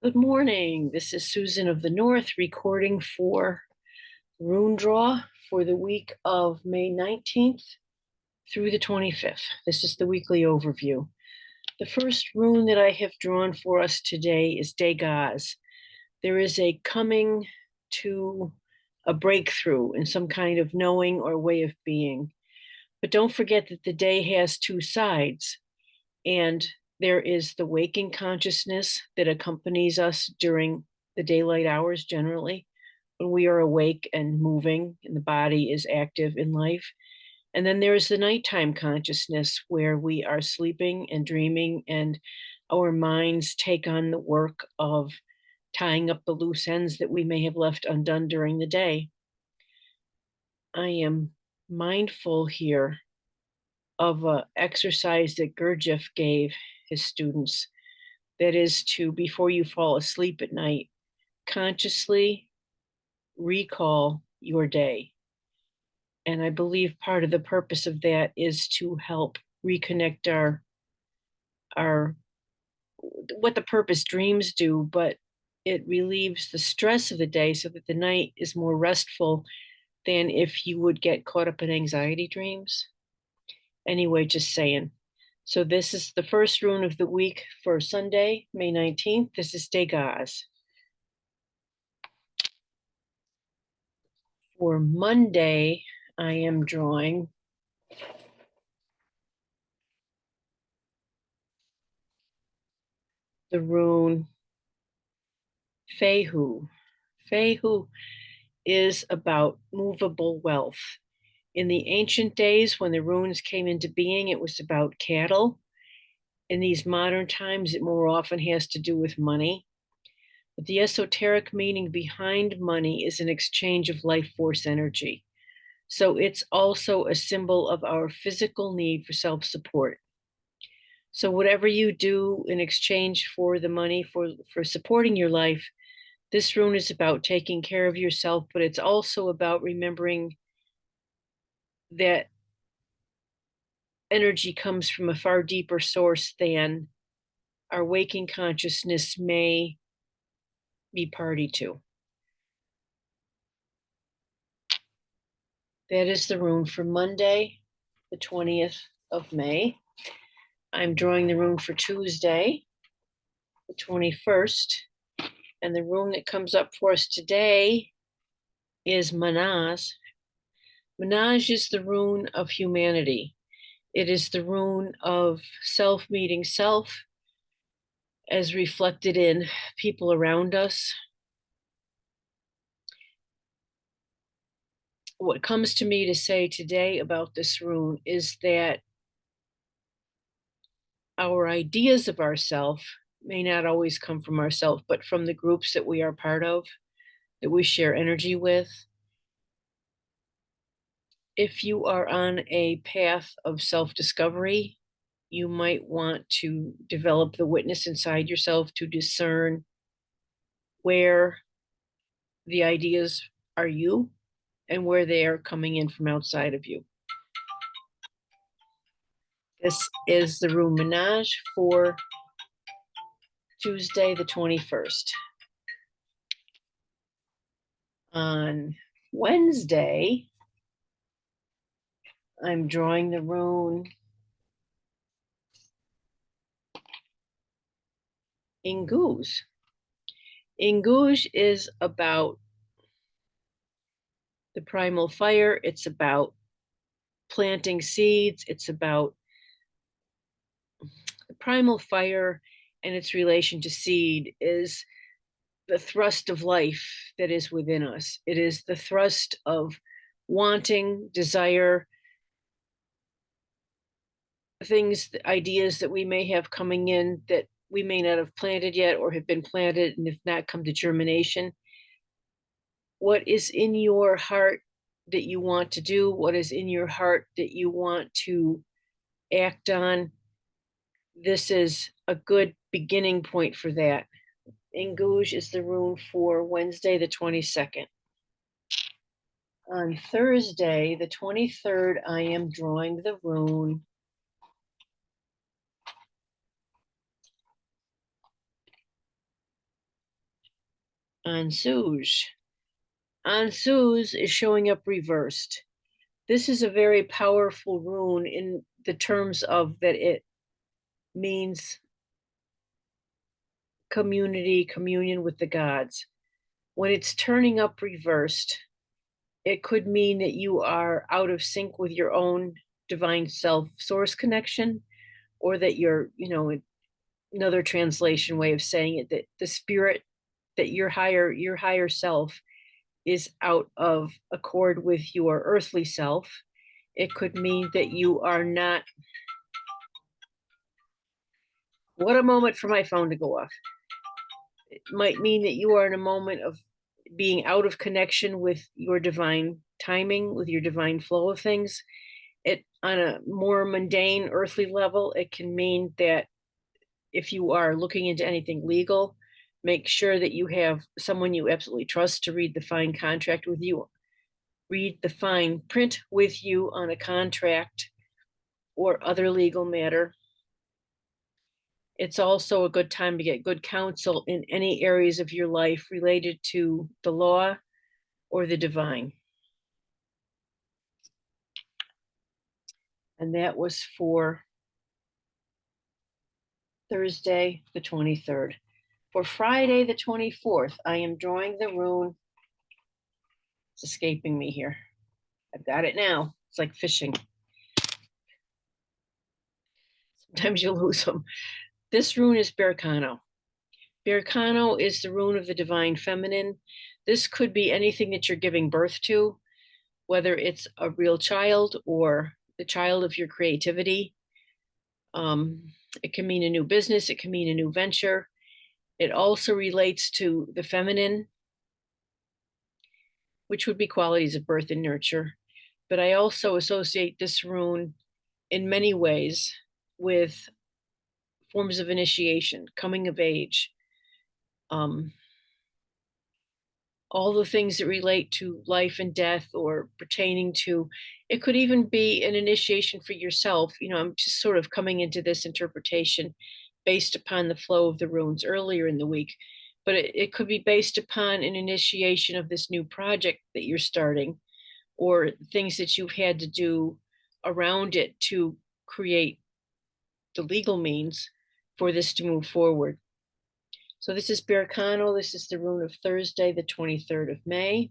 Good morning. This is Susan of the North recording for Rune Draw for the week of May 19th through the 25th. This is the weekly overview. The first rune that I have drawn for us today is Degaz. There is a coming to a breakthrough in some kind of knowing or way of being. But don't forget that the day has two sides, and there is the waking consciousness that accompanies us during the daylight hours generally, when we are awake and moving and the body is active in life. And then there is the nighttime consciousness where we are sleeping and dreaming and our minds take on the work of tying up the loose ends that we may have left undone during the day. I am mindful here of an exercise that Gurdjieff gave his students. That is to, before you fall asleep at night, consciously recall your day. And I believe part of the purpose of that is to help reconnect our what the purpose dreams do, but it relieves the stress of the day so that the night is more restful than if you would get caught up in anxiety dreams. Anyway, just saying. So this is the first rune of the week for Sunday, May 19th. This is Degaz. For Monday, I am drawing the rune Fehu. Fehu is about movable wealth. In the ancient days, when the runes came into being, it was about cattle. In these modern times, it more often has to do with money. But the esoteric meaning behind money is an exchange of life force energy. So it's also a symbol of our physical need for self-support. So whatever you do in exchange for the money for supporting your life, this rune is about taking care of yourself, but it's also about remembering that energy comes from a far deeper source than our waking consciousness may be party to. That is the rune for Monday, the 20th of May. I'm drawing the rune for Tuesday, the 21st. And the rune that comes up for us today is Manaj. Manaj is the rune of humanity. It is the rune of self meeting self as reflected in people around us. What comes to me to say today about this rune is that our ideas of ourself may not always come from ourselves, but from the groups that we are part of, that we share energy with. If you are on a path of self-discovery, you might want to develop the witness inside yourself to discern where the ideas are you and where they are coming in from outside of you. This is the rune Manaj for Tuesday, the 21st. On Wednesday, I'm drawing the rune Inguj. Inguj is about the primal fire. It's about planting seeds. It's about the primal fire, and its relation to seed is the thrust of life that is within us. It is the thrust of wanting, desire, things, ideas that we may have coming in that we may not have planted yet or have been planted and have not come to germination. What is in your heart that you want to do? What is in your heart that you want to act on? This is a good beginning point for that. Inguj is the rune for Wednesday, the 22nd. On Thursday, the 23rd, I am drawing the rune Ansuz. Ansuz is showing up reversed. This is a very powerful rune in the terms of that it means community, communion with the gods. When it's turning up reversed, it could mean that you are out of sync with your own divine self source connection, or that you're, another translation way of saying it, that the spirit, that your higher self is out of accord with your earthly self. It could mean that you are not. What a moment for my phone to go off. It might mean that you are in a moment of being out of connection with your divine timing, with your divine flow of things. It, on a more mundane earthly level, it can mean that if you are looking into anything legal, make sure that you have someone you absolutely trust to read the fine contract with you, read the fine print with you on a contract or other legal matter. It's also a good time to get good counsel in any areas of your life related to the law or the divine. And that was for Thursday, the 23rd. For Friday, the 24th, I am drawing the rune. It's escaping me here. I've got it now. It's like fishing. Sometimes you lose them. This rune is Berkano. Berkano is the rune of the divine feminine. This could be anything that you're giving birth to, whether it's a real child or the child of your creativity. It can mean a new business. It can mean a new venture. It also relates to the feminine, which would be qualities of birth and nurture. But I also associate this rune in many ways with forms of initiation, coming of age, all the things that relate to life and death or pertaining to, it could even be an initiation for yourself. I'm just sort of coming into this interpretation based upon the flow of the runes earlier in the week, but it could be based upon an initiation of this new project that you're starting, or things that you've had to do around it to create the legal means for this to move forward. So this is Berkano. This is the rune of Thursday, the 23rd of May.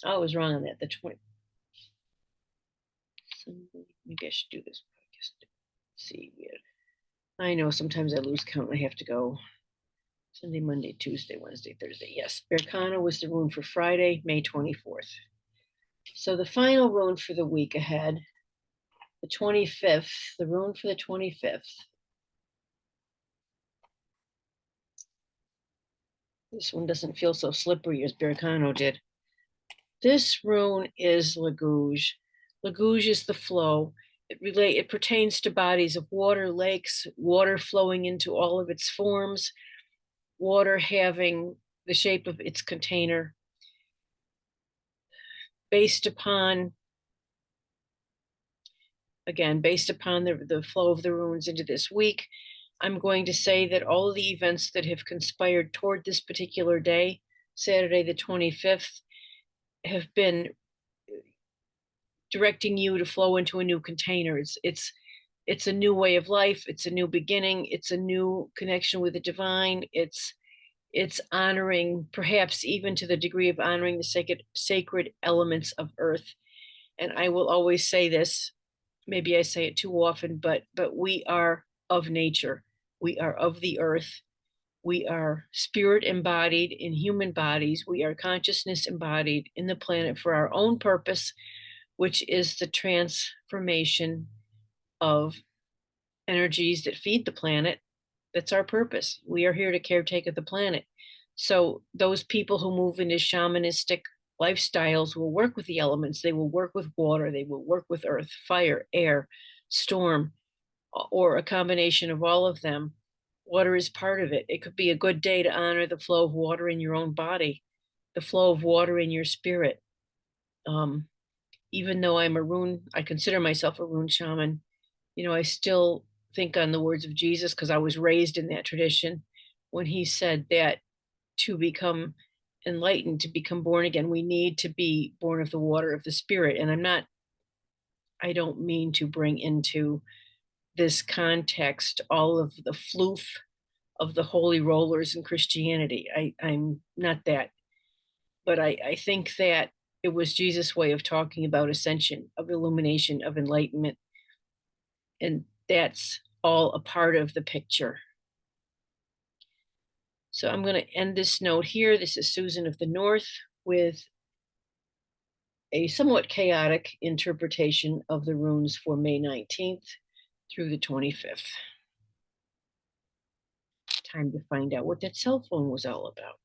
Oh, I was wrong on that. The 20. Maybe I should do this. Let's see. I know sometimes I lose count. I have to go Sunday, Monday, Tuesday, Wednesday, Thursday. Yes, Berkano was the rune for Friday, May 24th. So the final rune for the week ahead, the 25th, the rune for the 25th. This one doesn't feel so slippery as Berkano did. This rune is Lagouge. Lagouge is the flow. It pertains to bodies of water, lakes, water flowing into all of its forms, water having the shape of its container. Based upon the flow of the runes into this week, I'm going to say that all of the events that have conspired toward this particular day, Saturday the 25th, have been directing you to flow into a new container. It's a new way of life. It's a new beginning. It's a new connection with the divine. It's honoring, perhaps even to the degree of honoring the sacred elements of earth. And I will always say this, maybe I say it too often, but we are of nature. We are of the earth. We are spirit embodied in human bodies. We are consciousness embodied in the planet for our own purpose, which is the transformation of energies that feed the planet. That's our purpose. We are here to caretake of the planet. So those people who move into shamanistic lifestyles will work with the elements. They will work with water. They will work with earth, fire, air, storm, or a combination of all of them. Water is part of it. It could be a good day to honor the flow of water in your own body, the flow of water in your spirit. Even though I consider myself a rune shaman, I still think on the words of Jesus because I was raised in that tradition when he said that to become enlightened, to become born again, we need to be born of the water of the Spirit. And I don't mean to bring into this context all of the floof of the holy rollers in Christianity. I'm not that, but I think that it was Jesus' way of talking about ascension, of illumination, of enlightenment, and that's all a part of the picture. So I'm going to end this note here. This is Susan of the North with a somewhat chaotic interpretation of the runes for May 19th through the 25th. Time to find out what that cell phone was all about.